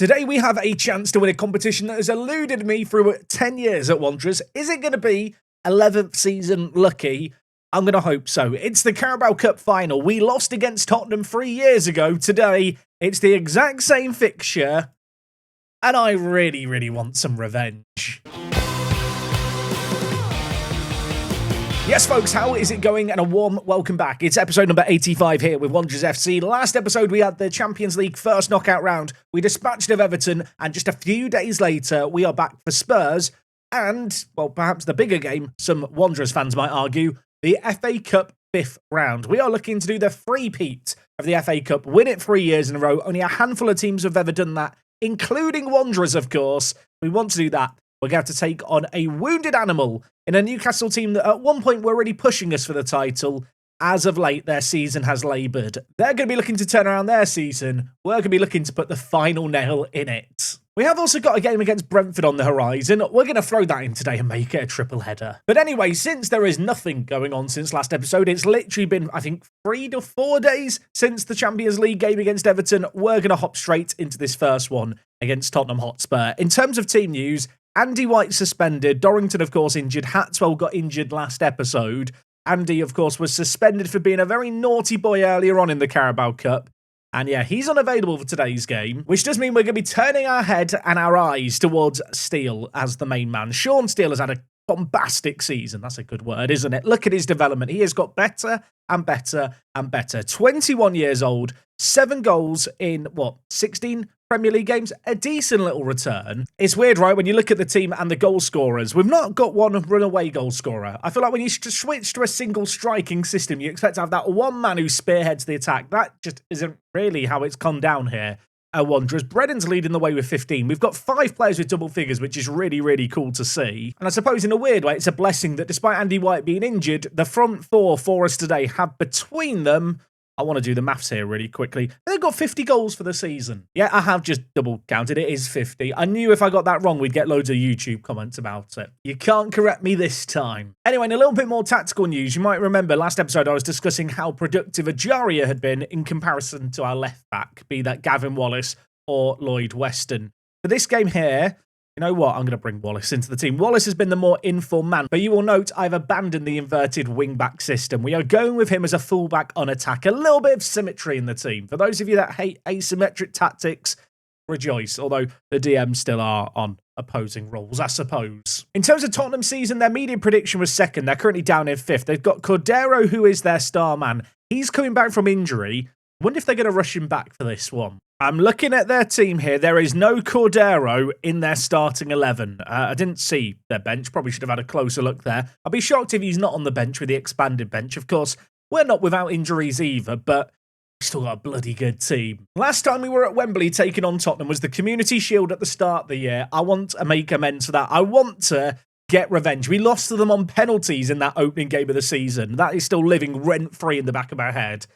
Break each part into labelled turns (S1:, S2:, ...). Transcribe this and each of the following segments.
S1: Today we have a chance to win a competition that has eluded me through 10 years at Wanderers. Is it going to be 11th season lucky? I'm going to hope so. It's the Carabao Cup final. We lost against Tottenham 3 years ago. Today, it's the exact same fixture. And I really want some revenge. Yes, folks, how is it going? And a warm welcome back. It's episode number 85 here with Wanderers FC. Last episode, we had the Champions League first knockout round. We dispatched of Everton, and just a few days later, we are back for Spurs. And, well, perhaps the bigger game, some Wanderers fans might argue, the FA Cup 5th round. We are looking to do the three-peat of the FA Cup, win it 3 years in a row. Only a handful of teams have ever done that, including Wanderers, of course. We want to do that. We're going to have to take on a wounded animal in a Newcastle team that at one point were already pushing us for the title. As of late, their season has laboured. They're going to be looking to turn around their season. We're going to be looking to put the final nail in it. We have also got a game against Brentford on the horizon. We're going to throw that in today and make it a triple header. But anyway, since there is nothing going on since last episode, it's literally been, I think, 3 to 4 days since the Champions League game against Everton. We're going to hop straight into this first one against Tottenham Hotspur. In terms of team news, Andy White suspended. Dorrington, of course, injured. Hatswell got injured last episode. Andy, of course, was suspended for being a very naughty boy earlier on in the Carabao Cup. And yeah, he's unavailable for today's game, which does mean we're going to be turning our head and our eyes towards Steele as the main man. Sean Steele has had a bombastic season. That's a good word, isn't it? Look at his development. He has got better and better and better. 21 years old, 7 goals in, 16 Premier League games? A decent little return. It's weird, right, when you look at the team and the goal scorers. We've not got one runaway goal scorer. I feel like when you switch to a single striking system, you expect to have that one man who spearheads the attack. That just isn't really how it's come down here at Wanderers. Bredden's leading the way with 15. We've got 5 players with double figures, which is really cool to see. And I suppose in a weird way, it's a blessing that despite Andy White being injured, the front 4 for us today have between them, I want to do the maths here really quickly, they've got 50 goals for the season. Yeah, I have just double counted. It is 50. I knew if I got that wrong, we'd get loads of YouTube comments about it. You can't correct me this time. Anyway, in a little bit more tactical news, you might remember last episode I was discussing how productive Ajaria had been in comparison to our left back, be that Gavin Wallace or Lloyd Weston. For this game here, you know what? I'm going to bring Wallace into the team. Wallace has been the more informed man, but you will note I've abandoned the inverted wing-back system. We are going with him as a fullback on attack. A little bit of symmetry in the team. For those of you that hate asymmetric tactics, rejoice, although the DMs still are on opposing roles, I suppose. In terms of Tottenham season, their media prediction was second. They're currently down in 5th. They've got Cordero, who is their star man. He's coming back from injury. I wonder if they're going to rush him back for this one. I'm looking at their team here. There is no Cordero in their starting 11. I didn't see their bench. Probably should have had a closer look there. I'll be shocked if he's not on the bench with the expanded bench. Of course, we're not without injuries either, but we've still got a bloody good team. Last time we were at Wembley taking on Tottenham was the Community Shield at the start of the year. I want to make amends for that. I want to get revenge. We lost to them on penalties in that opening game of the season. That is still living rent-free in the back of my head.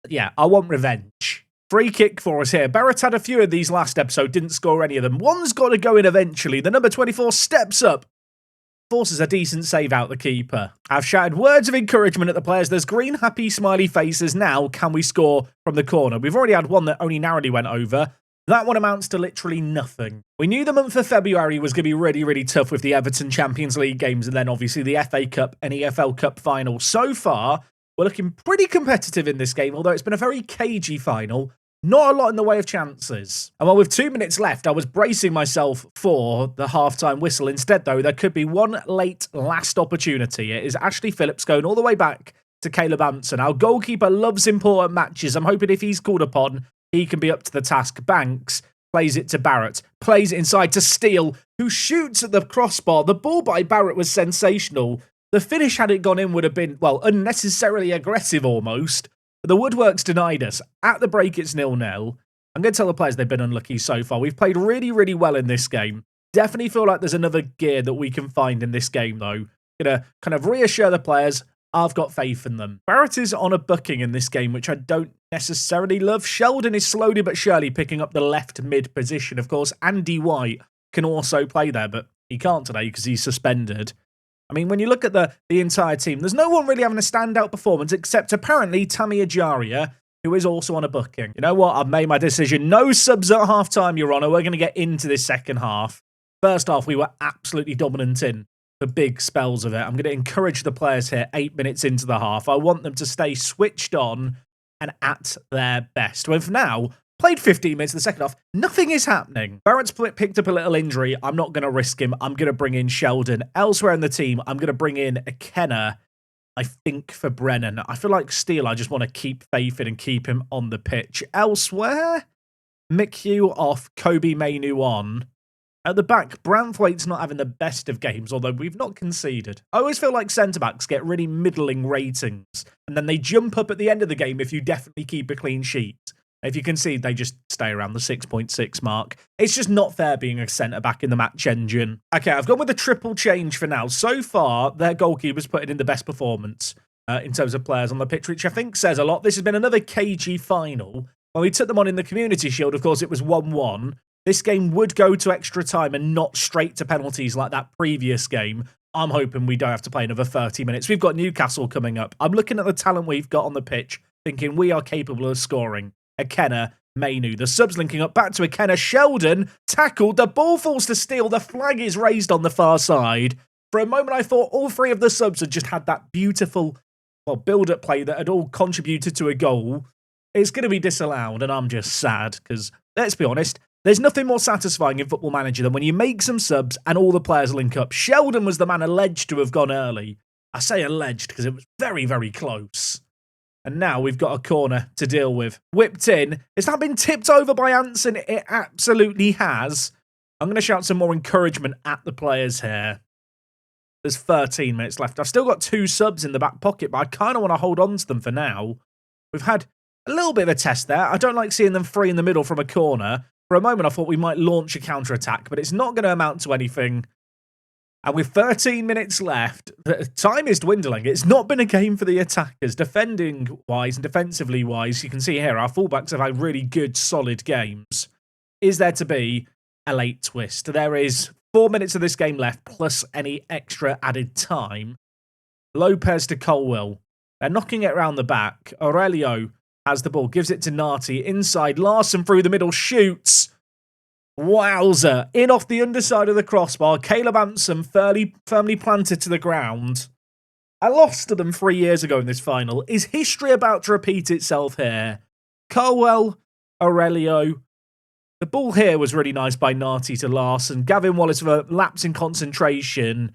S1: But yeah, I want revenge. Free kick for us here. Barrett had a few of these last episode, didn't score any of them. One's got to go in eventually. The number 24 steps up, forces a decent save out the keeper. I've shouted words of encouragement at the players. There's green, happy, smiley faces. Now, can we score from the corner? We've already had one that only narrowly went over. That one amounts to literally nothing. We knew the month of February was going to be really tough with the Everton Champions League games and then obviously the FA Cup and EFL Cup final. So far, we're looking pretty competitive in this game, although it's been a very cagey final. Not a lot in the way of chances. And while with 2 minutes left, I was bracing myself for the half-time whistle. Instead, though, there could be one last opportunity. It is Ashley Phillips going all the way back to Caleb Anson. Our goalkeeper loves important matches. I'm hoping if he's called upon, he can be up to the task. Banks plays it to Barrett. Plays it inside to Steele, who shoots at the crossbar. The ball by Barrett was sensational. The finish, had it gone in, would have been, well, unnecessarily aggressive almost. But the woodworks denied us. At the break, it's 0-0. I'm going to tell the players they've been unlucky so far. We've played really well in this game. Definitely feel like there's another gear that we can find in this game, though. Going to kind of reassure the players, I've got faith in them. Barrett is on a booking in this game, which I don't necessarily love. Sheldon is slowly but surely picking up the left mid position. Of course, Andy White can also play there, but he can't today because he's suspended. I mean, when you look at the entire team, there's no one really having a standout performance except apparently Tammy Ajaria. who is also on a booking. You know what? I've made my decision. No subs at half-time, Your Honour. We're going to get into this second half. First half, we were absolutely dominant in for big spells of it. I'm going to encourage the players here 8 minutes into the half. I want them to stay switched on and at their best. We've now played 15 minutes in the second half. Nothing is happening. Barrett's picked up a little injury. I'm not going to risk him. I'm going to bring in Sheldon. Elsewhere in the team, I'm going to bring in a Kenner, I think, for Brennan. I feel like Steele, I just want to keep faith in and keep him on the pitch. Elsewhere, McHugh off, Kobe Mainu on. At the back, Branthwaite's not having the best of games, although we've not conceded. I always feel like centre-backs get really middling ratings, and then they jump up at the end of the game if you definitely keep a clean sheet. If you concede, they just stay around the 6.6 mark. It's just not fair being a centre-back in the match engine. Okay, I've gone with a triple change for now. So far, their goalkeeper's putting in the best performance in terms of players on the pitch, which I think says a lot. This has been another KG final. When we took them on in the Community Shield, of course, it was 1-1. This game would go to extra time and not straight to penalties like that previous game. I'm hoping we don't have to play another 30 minutes. We've got Newcastle coming up. I'm looking at the talent we've got on the pitch, thinking we are capable of scoring. Kenner, Mainu. The subs linking up back to Kenner. Sheldon tackled. The ball falls to Steele. The flag is raised on the far side. For a moment, I thought all three of the subs had just had that beautiful build-up play that had all contributed to a goal. It's going to be disallowed, and I'm just sad because, let's be honest, there's nothing more satisfying in Football Manager than when you make some subs and all the players link up. Sheldon was the man alleged to have gone early. I say alleged because it was very, very close. And now we've got a corner to deal with. Whipped in. Has that been tipped over by Anson? It absolutely has. I'm going to shout some more encouragement at the players here. There's 13 minutes left. I've still got 2 subs in the back pocket, but I kind of want to hold on to them for now. We've had a little bit of a test there. I don't like seeing them free in the middle from a corner. For a moment, I thought we might launch a counter-attack, but it's not going to amount to anything. And with 13 minutes left, the time is dwindling. It's not been a game for the attackers. Defending-wise and defensively-wise, you can see here, our fullbacks have had really good, solid games. Is there to be a late twist? There is 4 minutes of this game left, plus any extra added time. Lopez to Colwell. They're knocking it around the back. Aurelio has the ball, gives it to Nati. Inside, Larson through the middle, shoots. Wowzer. In off the underside of the crossbar. Caleb Anson firmly planted to the ground. I lost to them 3 years ago in this final. Is history about to repeat itself here? Colwell, Aurelio. The ball here was really nice by Nati to Larson. Gavin Wallace with a lapse in concentration.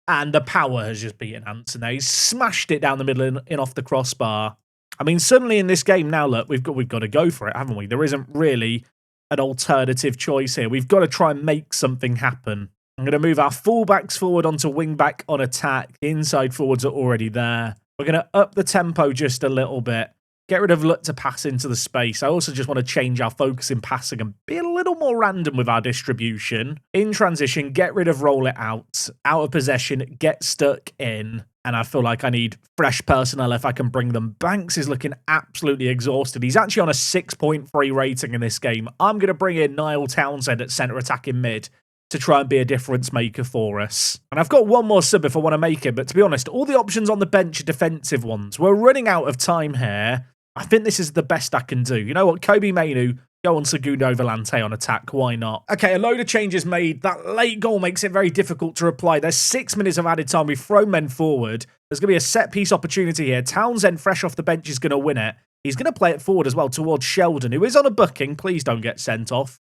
S1: And the power has just beaten Anson there. He's smashed it down the middle in off the crossbar. I mean, suddenly in this game now, look, we've got to go for it, haven't we? There isn't really an alternative choice here. We've got to try and make something happen. I'm going to move our fullbacks forward onto wing-back on attack. The inside forwards are already there. We're going to up the tempo just a little bit. Get rid of look to pass into the space. I also just want to change our focus in passing and be a little more random with our distribution. In transition, get rid of roll it out. Out of possession, get stuck in. And I feel like I need fresh personnel if I can bring them. Banks is looking absolutely exhausted. He's actually on a 6.3 rating in this game. I'm going to bring in Niall Townsend at centre attacking mid to try and be a difference maker for us. And I've got one more sub if I want to make it. But to be honest, all the options on the bench are defensive ones. We're running out of time here. I think this is the best I can do. You know what? Kobe Mainu, go on Segundo Volante on attack. Why not? Okay, a load of changes made. That late goal makes it very difficult to reply. There's 6 minutes of added time. We've thrown men forward. There's going to be a set-piece opportunity here. Townsend, fresh off the bench, is going to win it. He's going to play it forward as well towards Sheldon, who is on a booking. Please don't get sent off.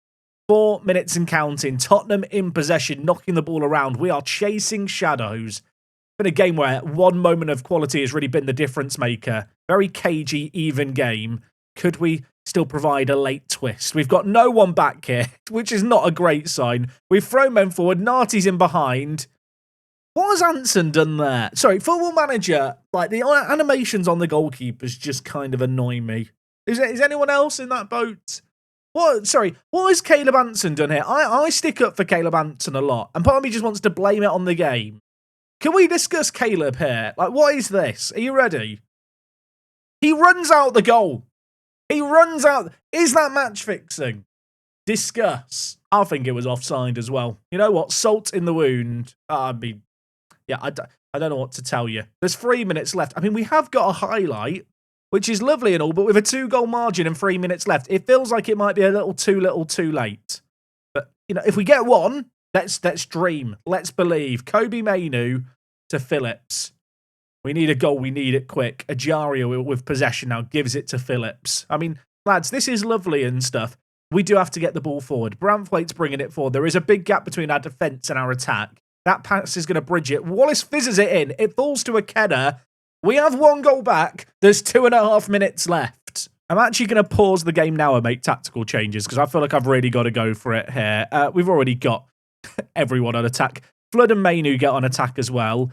S1: 4 minutes and counting. Tottenham in possession, knocking the ball around. We are chasing shadows. Been a game where one moment of quality has really been the difference maker. Very cagey, even game. Could we still provide a late twist? We've got no one back here, which is not a great sign. We've thrown men forward. Nati's in behind. What has Anson done there? Sorry, Football Manager, like the animations on the goalkeepers just kind of annoy me. Is anyone else in that boat? What has Caleb Anson done here? I stick up for Caleb Anson a lot, and part of me just wants to blame it on the game. Can we discuss Caleb here? Like, what is this? Are you ready? He runs out the goal. He runs out. Is that match fixing? Discuss. I think it was offside as well. You know what? Salt in the wound. I don't know what to tell you. There's 3 minutes left. I mean, we have got a highlight. which is lovely and all, but with a 2-goal margin and 3 minutes left, it feels like it might be a little too late. But, you know, if we get one, let's dream. Let's believe. Kobe Mainu to Phillips. We need a goal. We need it quick. Ajario with possession now gives it to Phillips. I mean, lads, this is lovely and stuff. We do have to get the ball forward. Branthwaite's bringing it forward. There is a big gap between our defence and our attack. That pass is going to bridge it. Wallace fizzes it in. It falls to Akeda. We have 1 goal back. There's 2.5 minutes left. I'm actually going to pause the game now and make tactical changes because I feel like I've really got to go for it here. We've already got everyone on attack. Flood and Mainu get on attack as well.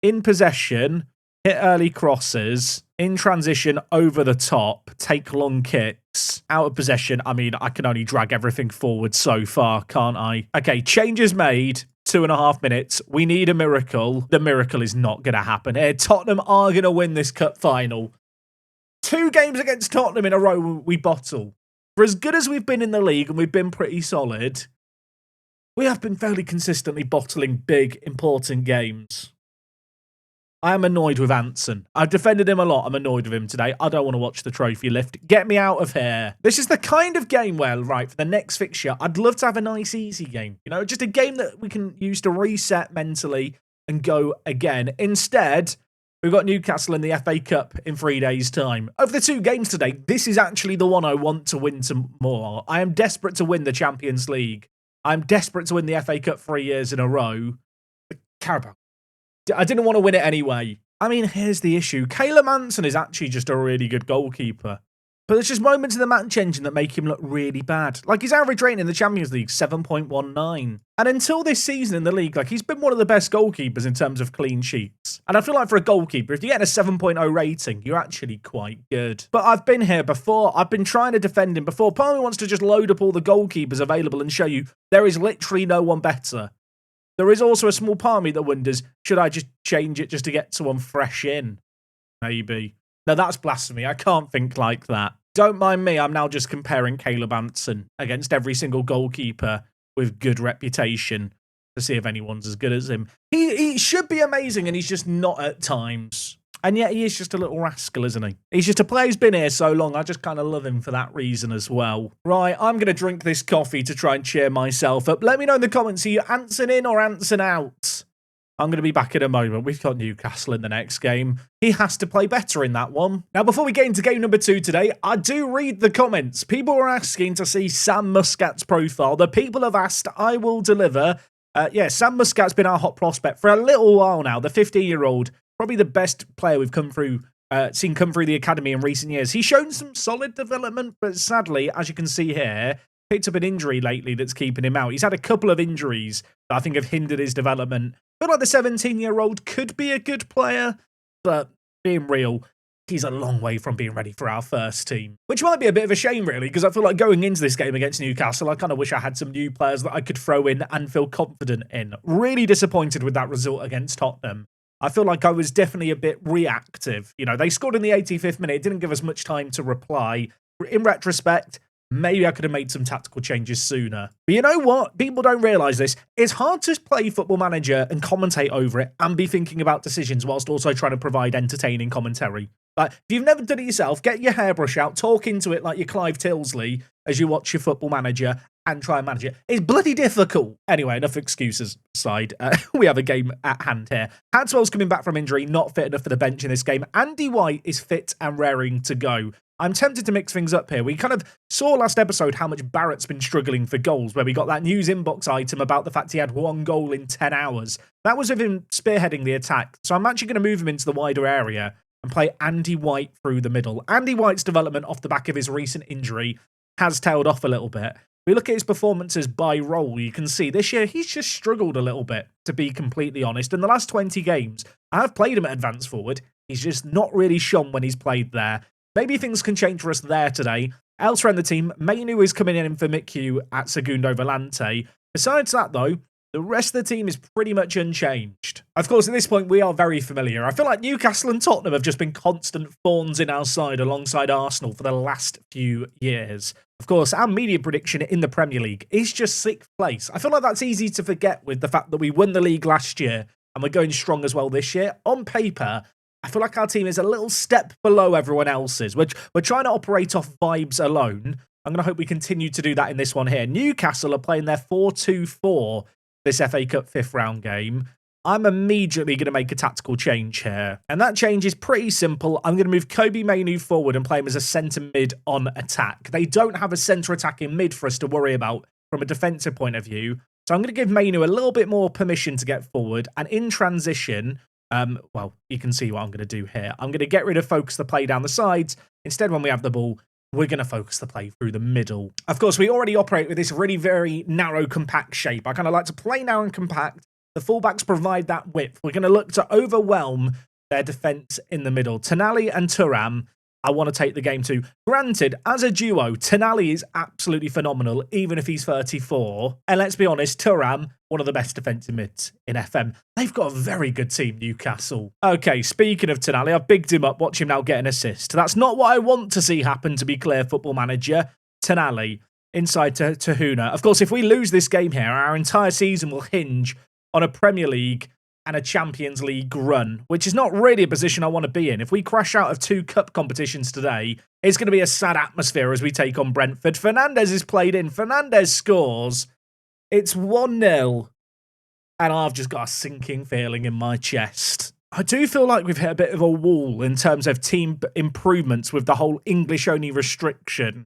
S1: In possession, hit early crosses. In transition, over the top, take long kicks. Out of possession, I mean, I can only drag everything forward so far, can't I? Okay, changes made. 2.5 minutes. We need a miracle. The miracle is not going to happen here. Tottenham are going to win this cup final. 2 games against Tottenham in a row we bottle. For as good as we've been in the league, and we've been pretty solid, we have been fairly consistently bottling big, important games. I am annoyed with Anson. I've defended him a lot. I'm annoyed with him today. I don't want to watch the trophy lift. Get me out of here. This is the kind of game where, right, for the next fixture, I'd love to have a nice, easy game. You know, just a game that we can use to reset mentally and go again. Instead, we've got Newcastle in the FA Cup in 3 days' time. Of the 2 games today, this is actually the one I want to win more. I am desperate to win the Champions League. I'm desperate to win the FA Cup 3 years in a row. The Carabao. I didn't want to win it anyway. I mean, here's the issue. Caleb Manson is actually just a really good goalkeeper. But there's just moments in the match engine that make him look really bad. Like, his average rating in the Champions League, 7.19. And until this season in the league, like, he's been one of the best goalkeepers in terms of clean sheets. And I feel like for a goalkeeper, if you get a 7.0 rating, you're actually quite good. But I've been here before. I've been trying to defend him before. Part of me wants to just load up all the goalkeepers available and show you there is literally no one better. There is also a small part of me that wonders, should I just change it just to get someone fresh in? Maybe. No, that's blasphemy. I can't think like that. Don't mind me. I'm now just comparing Caleb Anson against every single goalkeeper with good reputation to see if anyone's as good as him. He should be amazing, and he's just not at times. And yet he is just a little rascal, isn't he? He's just a player who's been here so long. I just kind of love him for that reason as well. Right, I'm going to drink this coffee to try and cheer myself up. Let me know in the comments, are you Anson in or Anson out? I'm going to be back in a moment. We've got Newcastle in the next game. He has to play better in that one. Now, before we get into game number 2 today, I do read the comments. People are asking to see Sam Muscat's profile. The people have asked, I will deliver. Yeah, Sam Muscat's been our hot prospect for a little while now. The 15-year-old, probably the best player we've seen come through the academy in recent years. He's shown some solid development, but sadly, as you can see here, picked up an injury lately that's keeping him out. He's had a couple of injuries that I think have hindered his development. I feel like the 17-year-old could be a good player, but being real, he's a long way from being ready for our first team. Which might be a bit of a shame, really, because I feel like going into this game against Newcastle, I kind of wish I had some new players that I could throw in and feel confident in. Really disappointed with that result against Tottenham. I feel like I was definitely a bit reactive. You know, they scored in the 85th minute. It didn't give us much time to reply. In retrospect, maybe I could have made some tactical changes sooner. But you know what? People don't realise this. It's hard to play Football Manager and commentate over it and be thinking about decisions whilst also trying to provide entertaining commentary. Like, if you've never done it yourself, get your hairbrush out, talk into it like you're Clive Tilsley as you watch your Football Manager and try and manage it. It's bloody difficult. Anyway, enough excuses aside. We have a game at hand here. Hadswell's coming back from injury, not fit enough for the bench in this game. Andy White is fit and raring to go. I'm tempted to mix things up here. We kind of saw last episode how much Barrett's been struggling for goals, where we got that news inbox item about the fact he had 1 goal in 10 hours. That was with him spearheading the attack. So I'm actually going to move him into the wider area and play Andy White through the middle. Andy White's development off the back of his recent injury has tailed off a little bit. We look at his performances by role, you can see this year he's just struggled a little bit, to be completely honest. In the last 20 games, I have played him at advanced forward. He's just not really shone when he's played there. Maybe things can change for us there today. Elsewhere in the team, Mainu is coming in for Miku at Segundo Volante. Besides that, though, the rest of the team is pretty much unchanged. Of course, at this point, we are very familiar. I feel like Newcastle and Tottenham have just been constant thorns in our side alongside Arsenal for the last few years. Of course, our media prediction in the Premier League is just 6th place. I feel like that's easy to forget with the fact that we won the league last year and we're going strong as well this year. On paper, I feel like our team is a little step below everyone else's. We're trying to operate off vibes alone. I'm going to hope we continue to do that in this one here. Newcastle are playing their 4-2-4 this FA Cup 5th round game. I'm immediately going to make a tactical change here. And that change is pretty simple. I'm going to move Kobe Mainoo forward and play him as a centre mid on attack. They don't have a centre attacking mid for us to worry about from a defensive point of view. So I'm going to give Mainoo a little bit more permission to get forward. And in transition, well, you can see what I'm going to do here. I'm going to get rid of focus the play down the sides. Instead, when we have the ball, we're going to focus the play through the middle. Of course, we already operate with this really very narrow, compact shape. I kind of like to play narrow and compact. The fullbacks provide that width. We're going to look to overwhelm their defence in the middle. Tonali and Thuram, I want to take the game to. Granted, as a duo, Tonali is absolutely phenomenal, even if he's 34. And let's be honest, Thuram, one of the best defensive mids in FM. They've got a very good team, Newcastle. Okay, speaking of Tonali, I've bigged him up. Watch him now get an assist. That's not what I want to see happen, to be clear, Football Manager. Tonali, inside to Huna. Of course, if we lose this game here, our entire season will hinge on a Premier League and a Champions League run, which is not really a position I want to be in. If we crash out of 2 cup competitions today, it's going to be a sad atmosphere as we take on Brentford. Fernandes is played in. Fernandes scores. It's 1-0. And I've just got a sinking feeling in my chest. I do feel like we've hit a bit of a wall in terms of team improvements with the whole English-only restriction.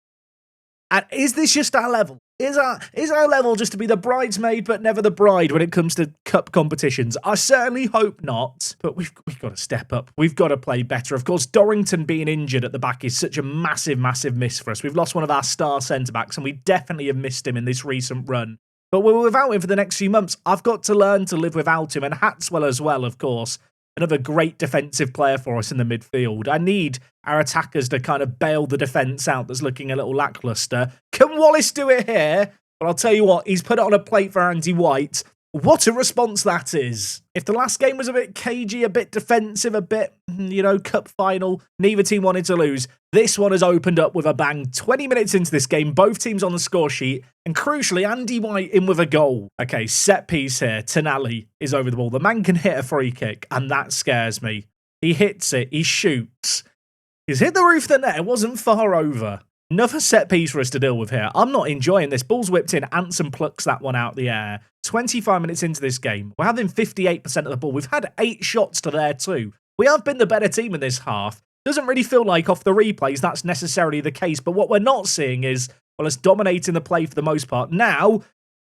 S1: And is this just our level? Is our level just to be the bridesmaid but never the bride when it comes to cup competitions? I certainly hope not, but we've got to step up. We've got to play better. Of course, Dorrington being injured at the back is such a massive, massive miss for us. We've lost one of our star centre-backs, and we definitely have missed him in this recent run. But we're without him for the next few months. I've got to learn to live without him, and Hatswell as well, of course. Another great defensive player for us in the midfield. I need our attackers to kind of bail the defence out that's looking a little lacklustre. Can Wallace do it here? Well, I'll tell you what, he's put it on a plate for Andy White. What a response that is. If the last game was a bit cagey, a bit defensive, a bit, cup final, neither team wanted to lose, this one has opened up with a bang. 20 minutes into this game, both teams on the score sheet, and crucially, Andy White in with a goal. Okay, set piece here. Tonali is over the ball. The man can hit a free kick, and that scares me. He hits it. He shoots. He's hit the roof of the net. It wasn't far over. Another set piece for us to deal with here. I'm not enjoying this. Ball's whipped in. Anson plucks that one out the air. 25 minutes into this game. We're having 58% of the ball. We've had 8 shots to their 2. We have been the better team in this half. Doesn't really feel like off the replays that's necessarily the case. But what we're not seeing is, well, us dominating the play for the most part. Now,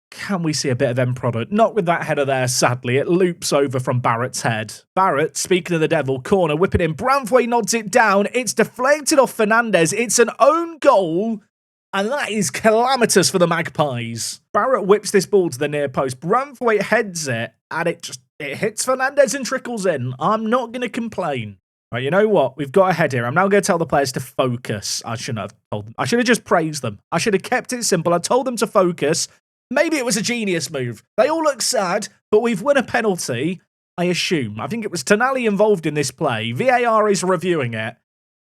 S1: can we see a bit of end product? Not with that header there, sadly. It loops over from Barrett's head. Barrett, speaking of the devil, corner, whipping in. Branthwaite nods it down. It's deflected off Fernandes. It's an own goal. And that is calamitous for the Magpies. Barrett whips this ball to the near post. Branthwaite heads it. And it hits Fernandes and trickles in. I'm not going to complain. Right, you know what? We've got ahead here. I'm now going to tell the players to focus. I shouldn't have told them. I should have just praised them. I should have kept it simple. I told them to focus. Maybe it was a genius move. They all look sad, but we've won a penalty, I assume. I think it was Tonali involved in this play. VAR is reviewing it.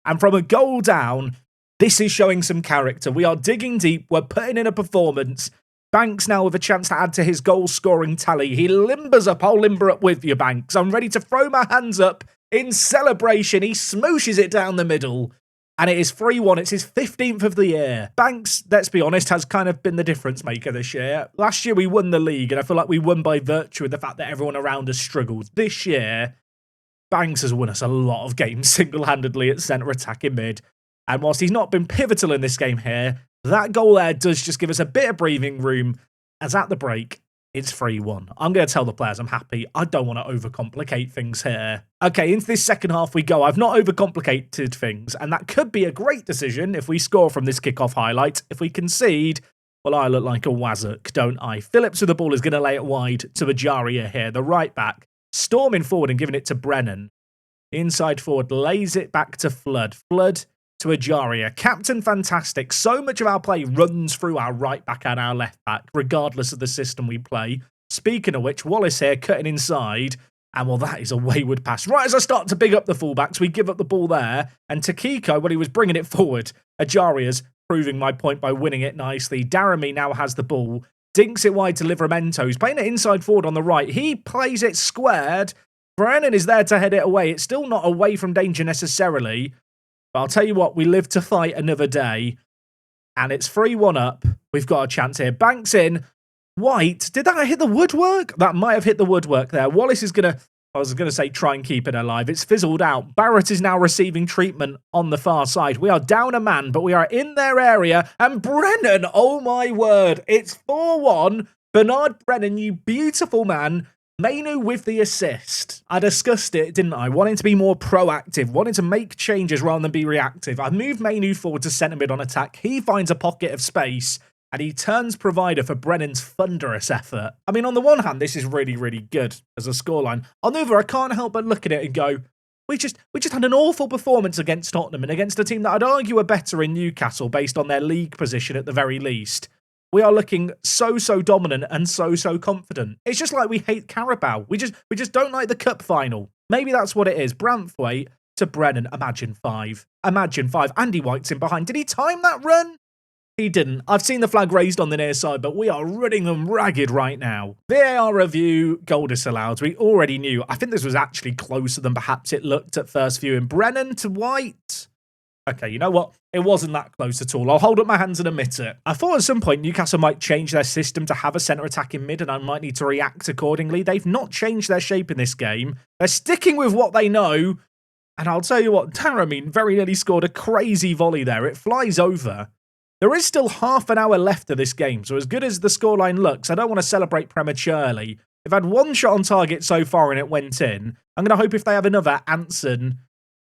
S1: And from a goal down, this is showing some character. We are digging deep. We're putting in a performance. Banks now with a chance to add to his goal-scoring tally. He limbers up. I'll limber up with you, Banks. I'm ready to throw my hands up in celebration. He smooshes it down the middle. And it is 3-1. It's his 15th of the year. Banks, let's be honest, has kind of been the difference maker this year. Last year we won the league, and I feel like we won by virtue of the fact that everyone around us struggled. This year, Banks has won us a lot of games single-handedly at centre attacking mid. And whilst he's not been pivotal in this game here, that goal there does just give us a bit of breathing room. As at the break, it's 3-1. I'm going to tell the players I'm happy. I don't want to overcomplicate things here. Okay, into this second half we go. I've not overcomplicated things, and that could be a great decision if we score from this kickoff highlight. If we concede, well, I look like a wazzock, don't I? Phillips with the ball is going to lay it wide to Bajaria here, the right back. Storming forward and giving it to Brennan. Inside forward, lays it back to Flood. Flood to Ajaria. Captain fantastic. So much of our play runs through our right back and our left back, regardless of the system we play. Speaking of which, Wallace here cutting inside. And well, that is a wayward pass. Right as I start to big up the fullbacks, we give up the ball there. And Takiko, when he was bringing it forward, Ajaria's proving my point by winning it nicely. Daramy now has the ball. Dinks it wide to Livramento. He's playing it inside forward on the right. He plays it squared. Brennan is there to head it away. It's still not away from danger necessarily. But I'll tell you what, we live to fight another day. And it's 3-1 up. We've got a chance here. Banks in. White. Did that hit the woodwork? That might have hit the woodwork there. Wallace is going to, I was going to say try and keep it alive. It's fizzled out. Barrett is now receiving treatment on the far side. We are down a man, but we are in their area. And Brennan, oh my word. It's 4-1. Bernard Brennan, you beautiful man. Mainu with the assist. I discussed it, didn't I? Wanting to be more proactive, wanting to make changes rather than be reactive. I moved Mainu forward to centre mid on attack. He finds a pocket of space and he turns provider for Brennan's thunderous effort. I mean, on the one hand, this is really, really good as a scoreline. On the other, I can't help but look at it and go, we just had an awful performance against Tottenham and against a team that I'd argue are better in Newcastle based on their league position at the very least. We are looking so dominant and so confident. It's just like we hate Carabao. We just don't like the cup final. Maybe that's what it is. Brantthwaite to Brennan. Imagine 5. Imagine 5. Andy White's in behind. Did he time that run? He didn't. I've seen the flag raised on the near side, but we are running them ragged right now. VAR review, goal disallowed. We already knew. I think this was actually closer than perhaps it looked at first view. And Brennan to White. Okay, you know what? It wasn't that close at all. I'll hold up my hands and admit it. I thought at some point Newcastle might change their system to have a centre attack in mid and I might need to react accordingly. They've not changed their shape in this game. They're sticking with what they know. And I'll tell you what, Tarameen very nearly scored a crazy volley there. It flies over. There is still half an hour left of this game, so as good as the scoreline looks, I don't want to celebrate prematurely. They've had one shot on target so far and it went in. I'm going to hope if they have another, Anson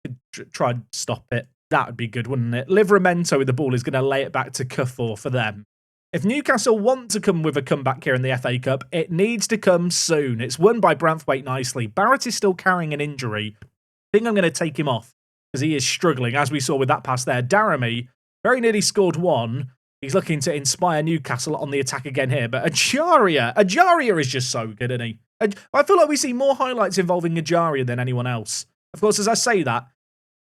S1: could try and stop it. That would be good, wouldn't it? Livramento with the ball is going to lay it back to Kufor for them. If Newcastle want to come with a comeback here in the FA Cup, it needs to come soon. It's won by Brantthwaite nicely. Barrett is still carrying an injury. I think I'm going to take him off because he is struggling, as we saw with that pass there. Daramy very nearly scored one. He's looking to inspire Newcastle on the attack again here. But Ajaria is just so good, isn't he? I feel like we see more highlights involving Ajaria than anyone else. Of course, as I say that,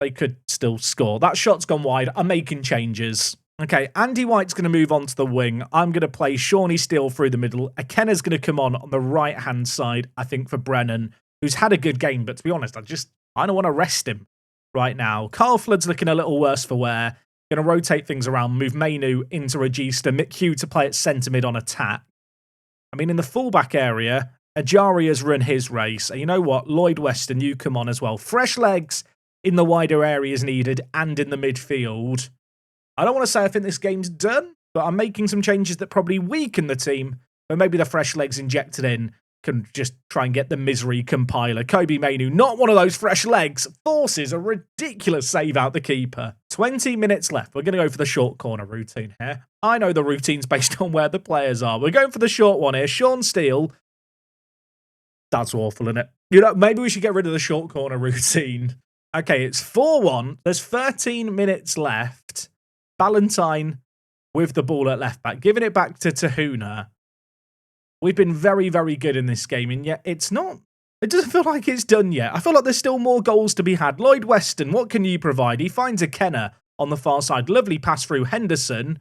S1: they could still score. That shot's gone wide. I'm making changes. Okay, Andy White's going to move on to the wing. I'm going to play Shawnee Steele through the middle. Akena's going to come on the right-hand side, I think, for Brennan, who's had a good game. But to be honest, I don't want to rest him right now. Carl Flood's looking a little worse for wear. Going to rotate things around, move Mainu into Regista, Mick Hugh to play at centre mid on attack. I mean, in the fullback area, Ajaria's run his race. And you know what? Lloyd Weston, you come on as well. Fresh legs in the wider areas needed and in the midfield. I don't want to say I think this game's done, but I'm making some changes that probably weaken the team, but maybe the fresh legs injected in can just try and get the misery compiler. Kobe Mainu, not one of those fresh legs, forces a ridiculous save out the keeper. 20 minutes left. We're going to go for the short corner routine here. I know the routine's based on where the players are. We're going for the short one here. Sean Steele. That's awful, isn't it? You know, maybe we should get rid of the short corner routine. Okay, it's 4-1. There's 13 minutes left. Ballantyne with the ball at left back, giving it back to Tahuna. We've been very, very good in this game, and yet it doesn't feel like it's done yet. I feel like there's still more goals to be had. Lloyd Weston, what can you provide? He finds Akena on the far side. Lovely pass through Henderson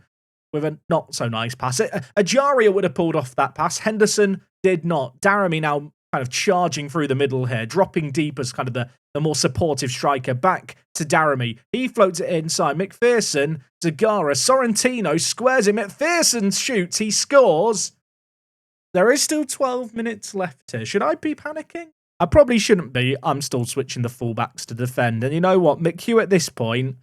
S1: with a not so nice pass. Ajaria would have pulled off that pass. Henderson did not. Daramy now kind of charging through the middle here, dropping deep as kind of the more supportive striker. Back to Daramy. He floats it inside. McPherson, Zagara, Sorrentino squares him. McPherson shoots. He scores. There is still 12 minutes left here. Should I be panicking? I probably shouldn't be. I'm still switching the fullbacks to defend. And you know what? McHugh at this point,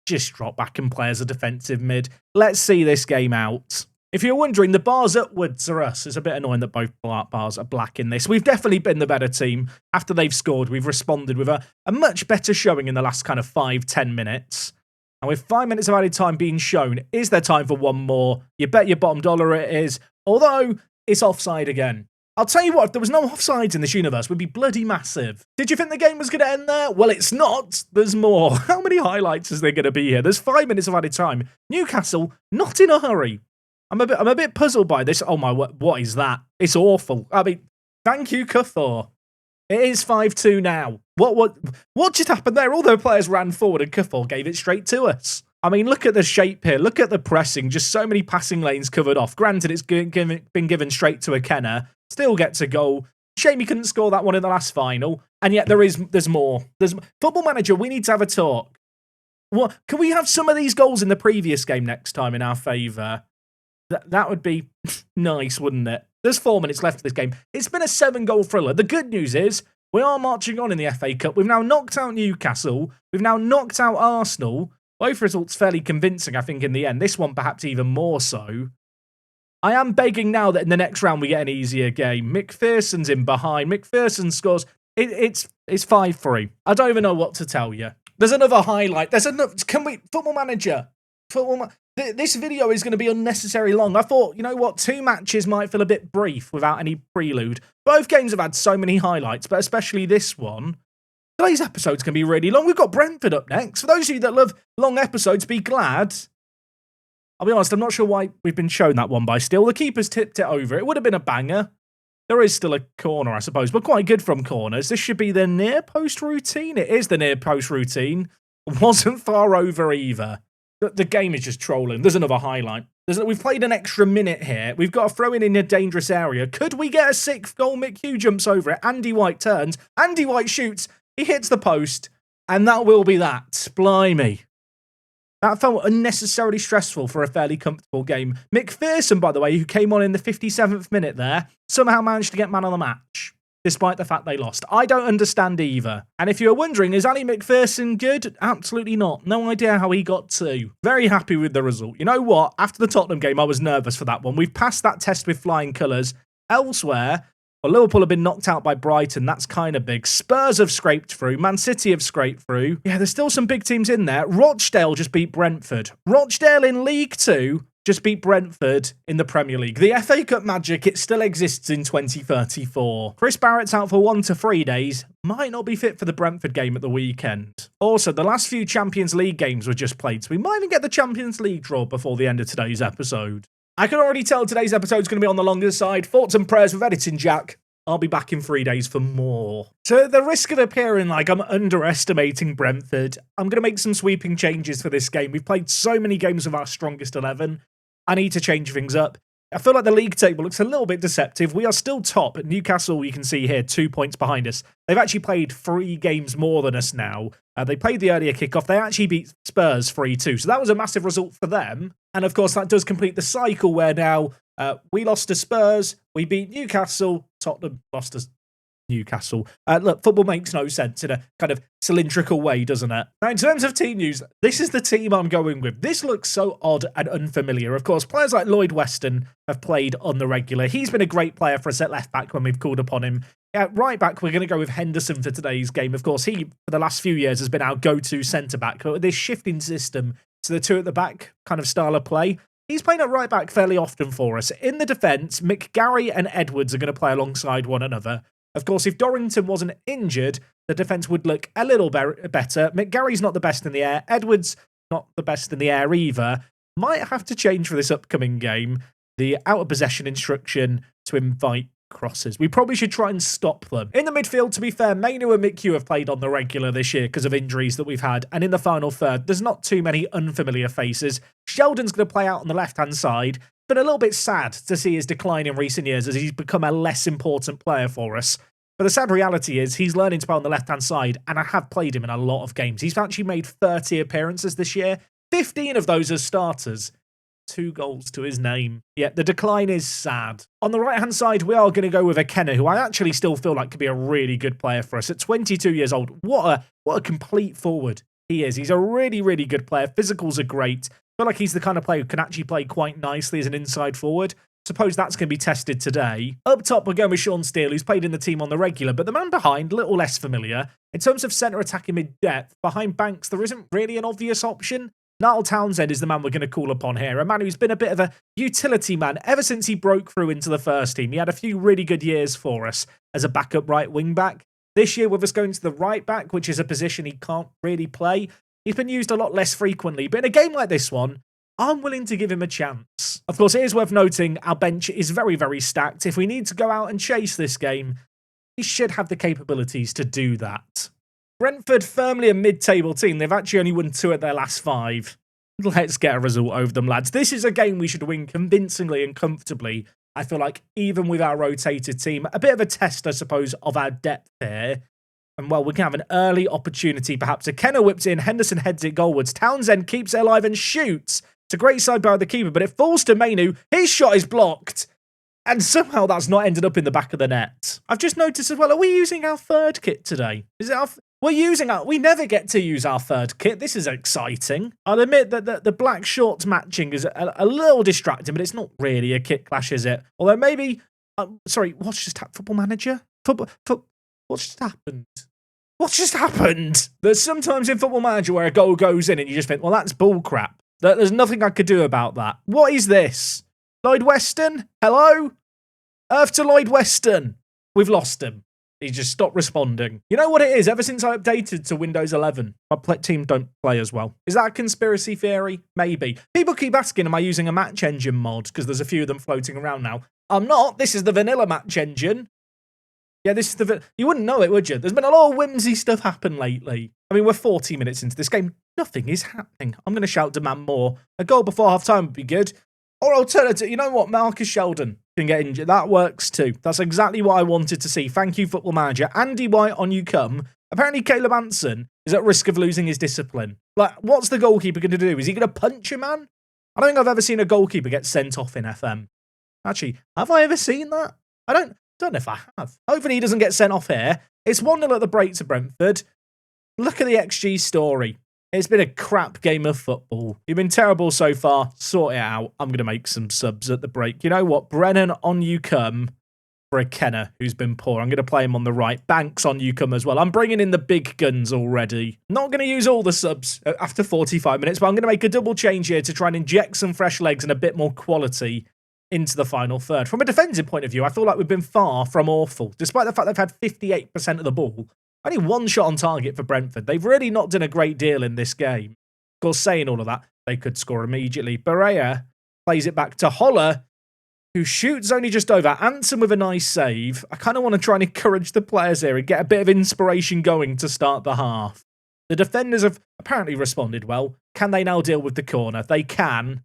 S1: just drop back and play as a defensive mid. Let's see this game out. If you're wondering, the bars upwards are us. It's a bit annoying that both bars are black in this. We've definitely been the better team. After they've scored, we've responded with a much better showing in the last kind of 5-10 minutes. And with 5 minutes of added time being shown, is there time for one more? You bet your bottom dollar it is. Although it's offside again. I'll tell you what, if there was no offsides in this universe, we'd be bloody massive. Did you think the game was going to end there? Well, it's not. There's more. How many highlights is there going to be here? There's 5 minutes of added time. Newcastle, not in a hurry. I'm a bit puzzled by this. Oh my, what is that? It's awful. I mean, thank you, Kufor. It is 5-2 now. What just happened there? All the players ran forward and Kufor gave it straight to us. I mean, look at the shape here. Look at the pressing. Just so many passing lanes covered off. Granted, it's been given straight to Akena. Still gets a goal. Shame he couldn't score that one in the last final. And yet there's more. There's Football Manager, we need to have a talk. What, can we have some of these goals in the previous game next time in our favour? That would be nice, wouldn't it? There's 4 minutes left of this game. It's been a 7-goal thriller. The good news is we are marching on in the FA Cup. We've now knocked out Newcastle. We've now knocked out Arsenal. Both results fairly convincing, I think, in the end. This one perhaps even more so. I am begging now that in the next round we get an easier game. McPherson's in behind. McPherson scores. It's 5-3. I don't even know what to tell you. There's another highlight. Can we... Football Manager. This video is going to be unnecessarily long. I thought, you know what, 2 matches might feel a bit brief without any prelude. Both games have had so many highlights, but especially this one. Today's episode's going to be really long. We've got Brentford up next. For those of you that love long episodes, be glad. I'll be honest, I'm not sure why we've been shown that one by Steele. The keeper's tipped it over. It would have been a banger. There is still a corner, I suppose, but quite good from corners. This should be the near post routine. It is the near post routine. Wasn't far over either. The game is just trolling. There's another highlight. We've played an extra minute here. We've got a throw in a dangerous area. Could we get a 6th goal? Mick Hugh jumps over it. Andy White turns. Andy White shoots. He hits the post. And that will be that. Blimey. That felt unnecessarily stressful for a fairly comfortable game. McPherson, by the way, who came on in the 57th minute there, somehow managed to get man of the match, despite the fact they lost. I don't understand either. And if you're wondering, is Ali McPherson good? Absolutely not. No idea how he got 2. Very happy with the result. You know what? After the Tottenham game, I was nervous for that one. We've passed that test with flying colours. Elsewhere, well, Liverpool have been knocked out by Brighton. That's kind of big. Spurs have scraped through. Man City have scraped through. Yeah, there's still some big teams in there. Rochdale just beat Brentford. Rochdale in League 2 just beat Brentford in the Premier League. The FA Cup magic, it still exists in 2034. Chris Barrett's out for 1 to 3 days. Might not be fit for the Brentford game at the weekend. Also, the last few Champions League games were just played, so we might even get the Champions League draw before the end of today's episode. I can already tell today's episode is going to be on the longer side. Thoughts and prayers with editing Jack. I'll be back in 3 days for more. So at the risk of appearing like I'm underestimating Brentford, I'm going to make some sweeping changes for this game. We've played so many games with our strongest 11. I need to change things up. I feel like the league table looks a little bit deceptive. We are still top. Newcastle, you can see here, 2 points behind us. They've actually played 3 games more than us now. They played the earlier kickoff. They actually beat Spurs 3-2. So that was a massive result for them. And of course, that does complete the cycle where now we lost to Spurs, we beat Newcastle, Tottenham lost to Newcastle. Look, football makes no sense in a kind of cylindrical way, doesn't it? Now, in terms of team news, this is the team I'm going with. This looks so odd and unfamiliar. Of course, players like Lloyd Weston have played on the regular. He's been a great player for us at left-back when we've called upon him. Right back, we're going to go with Henderson for today's game. Of course, he, for the last few years, has been our go-to centre-back. But with this shifting system to the 2 at the back kind of style of play, he's playing at right back fairly often for us. In the defence, McGarry and Edwards are going to play alongside one another. Of course, if Dorrington wasn't injured, the defence would look a little better. McGarry's not the best in the air. Edwards, not the best in the air either. Might have to change for this upcoming game the out-of-possession instruction to invite crosses. We probably should try and stop them. In the midfield, to be fair, Mainu and McHugh have played on the regular this year because of injuries that we've had. And in the final third, there's not too many unfamiliar faces. Sheldon's going to play out on the left-hand side. Been a little bit sad to see his decline in recent years as he's become a less important player for us. But the sad reality is he's learning to play on the left-hand side, and I have played him in a lot of games. He's actually made 30 appearances this year, 15 of those as starters. 2 goals to his name. Yeah, the decline is sad. On the right-hand side, we are going to go with Kenna, who I actually still feel like could be a really good player for us. At 22 years old, what a complete forward he is. He's a really, really good player. Physicals are great. I feel like he's the kind of player who can actually play quite nicely as an inside forward. Suppose that's going to be tested today. Up top, we're going with Sean Steele, who's played in the team on the regular, but the man behind, a little less familiar. In terms of centre attacking mid-depth, behind Banks, there isn't really an obvious option. Niall Townsend is the man we're going to call upon here, a man who's been a bit of a utility man ever since he broke through into the first team. He had a few really good years for us as a backup right wing-back. This year, with us going to the right-back, which is a position he can't really play, he's been used a lot less frequently, but in a game like this one, I'm willing to give him a chance. Of course, it is worth noting our bench is very, very stacked. If we need to go out and chase this game, he should have the capabilities to do that. Brentford, firmly a mid-table team. They've actually only won 2 of their last 5. Let's get a result over them, lads. This is a game we should win convincingly and comfortably. I feel like even with our rotated team, a bit of a test, I suppose, of our depth here. And, well, we can have an early opportunity, perhaps. Kenna whips in, Henderson heads it goalwards. Townsend keeps it alive and shoots. It's a great side by the keeper, but it falls to Mainu. His shot is blocked. And somehow that's not ended up in the back of the net. I've just noticed as well, are we using our third kit today? Is it our... We never get to use our third kit. This is exciting. I'll admit that the black shorts matching is a little distracting, but it's not really a kit clash, is it? Although maybe, sorry, what's just happened? Football Manager? What's just happened? What's just happened? There's sometimes in Football Manager where a goal goes in and you just think, well, that's bullcrap. There's nothing I could do about that. What is this? Lloyd Weston? Hello? Earth to Lloyd Weston. We've lost him. He just stopped responding. You know what it is? Ever since I updated to Windows 11, my team don't play as well. Is that a conspiracy theory? Maybe. People keep asking, am I using a match engine mod? Because there's a few of them floating around now. I'm not. This is the vanilla match engine. Yeah, this is the... You wouldn't know it, would you? There's been a lot of whimsy stuff happen lately. I mean, we're 40 minutes into this game. Nothing is happening. I'm going to shout demand more. A goal before half-time would be good. Or alternative, you know what? Marcus Sheldon can get injured. That works too. That's exactly what I wanted to see. Thank you, Football Manager. Andy White, on you come. Apparently, Caleb Anson is at risk of losing his discipline. Like, what's the goalkeeper going to do? Is he going to punch a man? I don't think I've ever seen a goalkeeper get sent off in FM. Actually, have I ever seen that? I don't know if I have. Hopefully, he doesn't get sent off here. It's 1-0 at the break to Brentford. Look at the XG story. It's been a crap game of football. You've been terrible so far. Sort it out. I'm going to make some subs at the break. You know what? Brennan, on you come for a Kenner who's been poor. I'm going to play him on the right. Banks, on you come as well. I'm bringing in the big guns already. Not going to use all the subs after 45 minutes, but I'm going to make a double change here to try and inject some fresh legs and a bit more quality into the final third. From a defensive point of view, I feel like we've been far from awful. Despite the fact they've had 58% of the ball, only one shot on target for Brentford. They've really not done a great deal in this game. Of course, saying all of that, they could score immediately. Berea plays it back to Holler, who shoots only just over. Anson with a nice save. I kind of want to try and encourage the players here and get a bit of inspiration going to start the half. The defenders have apparently responded well. Can they now deal with the corner? They can.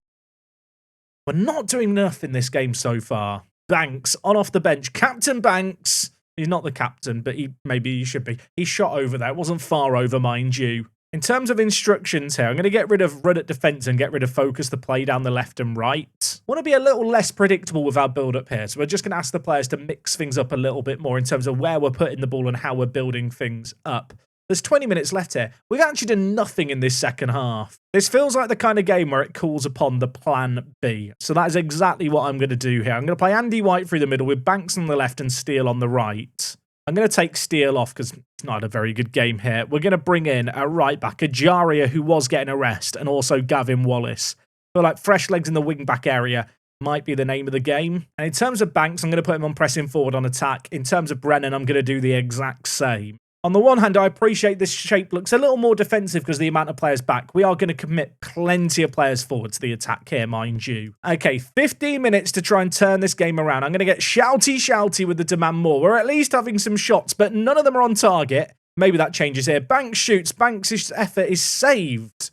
S1: We're not doing enough in this game so far. Banks on off the bench. Captain Banks. He's not the captain, but maybe he should be. He shot over there. It wasn't far over, mind you. In terms of instructions here, I'm going to get rid of run at defence and get rid of focus the play down the left and right. Want to be a little less predictable with our build-up here. So we're just going to ask the players to mix things up a little bit more in terms of where we're putting the ball and how we're building things up. There's 20 minutes left here. We've actually done nothing in this second half. This feels like the kind of game where it calls upon the plan B. So that is exactly what I'm going to do here. I'm going to play Andy White through the middle with Banks on the left and Steele on the right. I'm going to take Steele off because it's not a very good game here. We're going to bring in a right back, Ajaria, who was getting a rest, and also Gavin Wallace. I feel like fresh legs in the wing back area might be the name of the game. And in terms of Banks, I'm going to put him on pressing forward on attack. In terms of Brennan, I'm going to do the exact same. On the one hand, I appreciate this shape looks a little more defensive because of the amount of players back. We are going to commit plenty of players forward to the attack here, mind you. Okay, 15 minutes to try and turn this game around. I'm going to get shouty with the demand more. We're at least having some shots, but none of them are on target. Maybe that changes here. Banks shoots. Banks' effort is saved.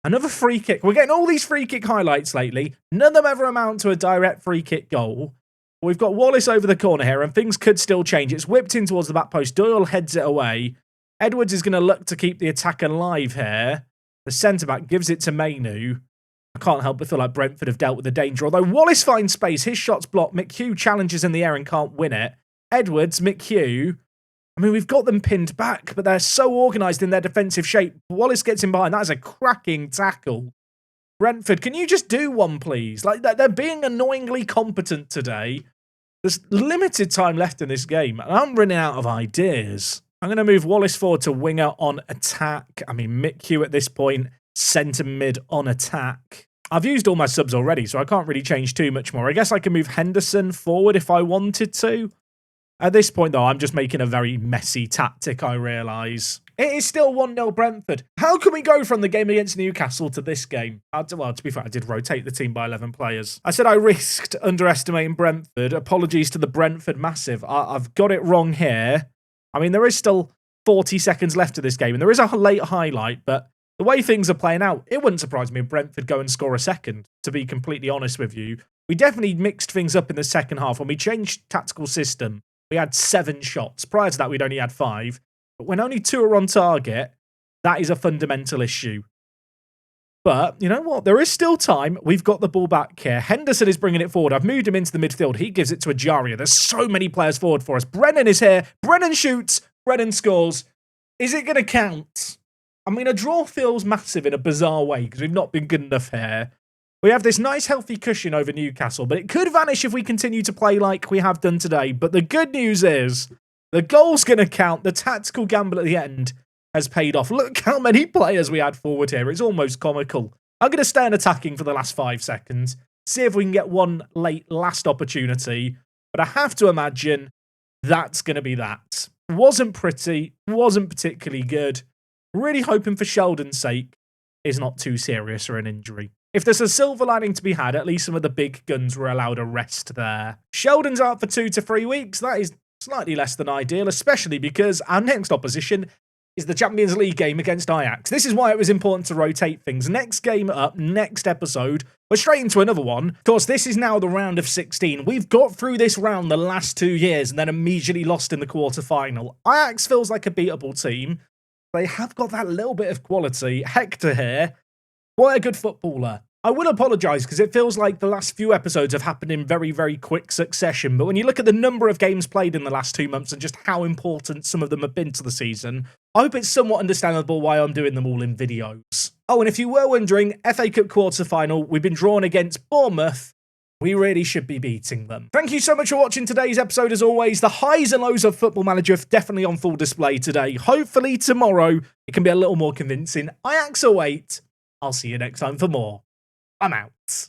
S1: Another free kick. We're getting all these free kick highlights lately. None of them ever amount to a direct free kick goal. We've got Wallace over the corner here, and things could still change. It's whipped in towards the back post. Doyle heads it away. Edwards is going to look to keep the attack alive here. The centre-back gives it to Mainu. I can't help but feel like Brentford have dealt with the danger. Although Wallace finds space, his shot's blocked. McHugh challenges in the air and can't win it. Edwards, McHugh. I mean, we've got them pinned back, but they're so organised in their defensive shape. Wallace gets in behind. That is a cracking tackle. Brentford, can you just do one, please? Like, they're being annoyingly competent today. There's limited time left in this game, and I'm running out of ideas. I'm going to move Wallace forward to winger on attack. I mean, McHugh at this point, centre mid on attack. I've used all my subs already, so I can't really change too much more. I guess I can move Henderson forward if I wanted to. At this point, though, I'm just making a very messy tactic, I realise. It is still 1-0 Brentford. How can we go from the game against Newcastle to this game? Well, to be fair, I did rotate the team by 11 players. I said I risked underestimating Brentford. Apologies to the Brentford Massive. I've got it wrong here. I mean, there is still 40 seconds left of this game, and there is a late highlight, but the way things are playing out, it wouldn't surprise me if Brentford go and score a second, to be completely honest with you. We definitely mixed things up in the second half. When we changed tactical system, we had 7 shots. Prior to that, we'd only had 5. But when only 2 are on target, that is a fundamental issue. But you know what? There is still time. We've got the ball back here. Henderson is bringing it forward. I've moved him into the midfield. He gives it to Ajaria. There's so many players forward for us. Brennan is here. Brennan shoots. Brennan scores. Is it going to count? I mean, a draw feels massive in a bizarre way because we've not been good enough here. We have this nice healthy cushion over Newcastle, but it could vanish if we continue to play like we have done today. But the good news is the goal's going to count. The tactical gamble at the end has paid off. Look how many players we had forward here. It's almost comical. I'm going to stay on attacking for the last 5 seconds. See if we can get one last opportunity. But I have to imagine that's going to be that. Wasn't pretty. Wasn't particularly good. Really hoping for Sheldon's sake is not too serious or an injury. If there's a silver lining to be had, at least some of the big guns were allowed a rest there. Sheldon's out for 2 to 3 weeks. That is slightly less than ideal, especially because our next opposition is the Champions League game against Ajax. This is why it was important to rotate things. Next game up, next episode, we're straight into another one. Of course, this is now the round of 16. We've got through this round the last 2 years and then immediately lost in the quarter-final. Ajax feels like a beatable team. They have got that little bit of quality. Hector here, what a good footballer. I will apologise because it feels like the last few episodes have happened in very, very quick succession. But when you look at the number of games played in the last 2 months and just how important some of them have been to the season, I hope it's somewhat understandable why I'm doing them all in videos. Oh, and if you were wondering, FA Cup quarter-final, we've been drawn against Bournemouth. We really should be beating them. Thank you so much for watching today's episode. As always, the highs and lows of Football Manager are definitely on full display today. Hopefully tomorrow it can be a little more convincing. Ajax await. I'll see you next time for more. I'm out.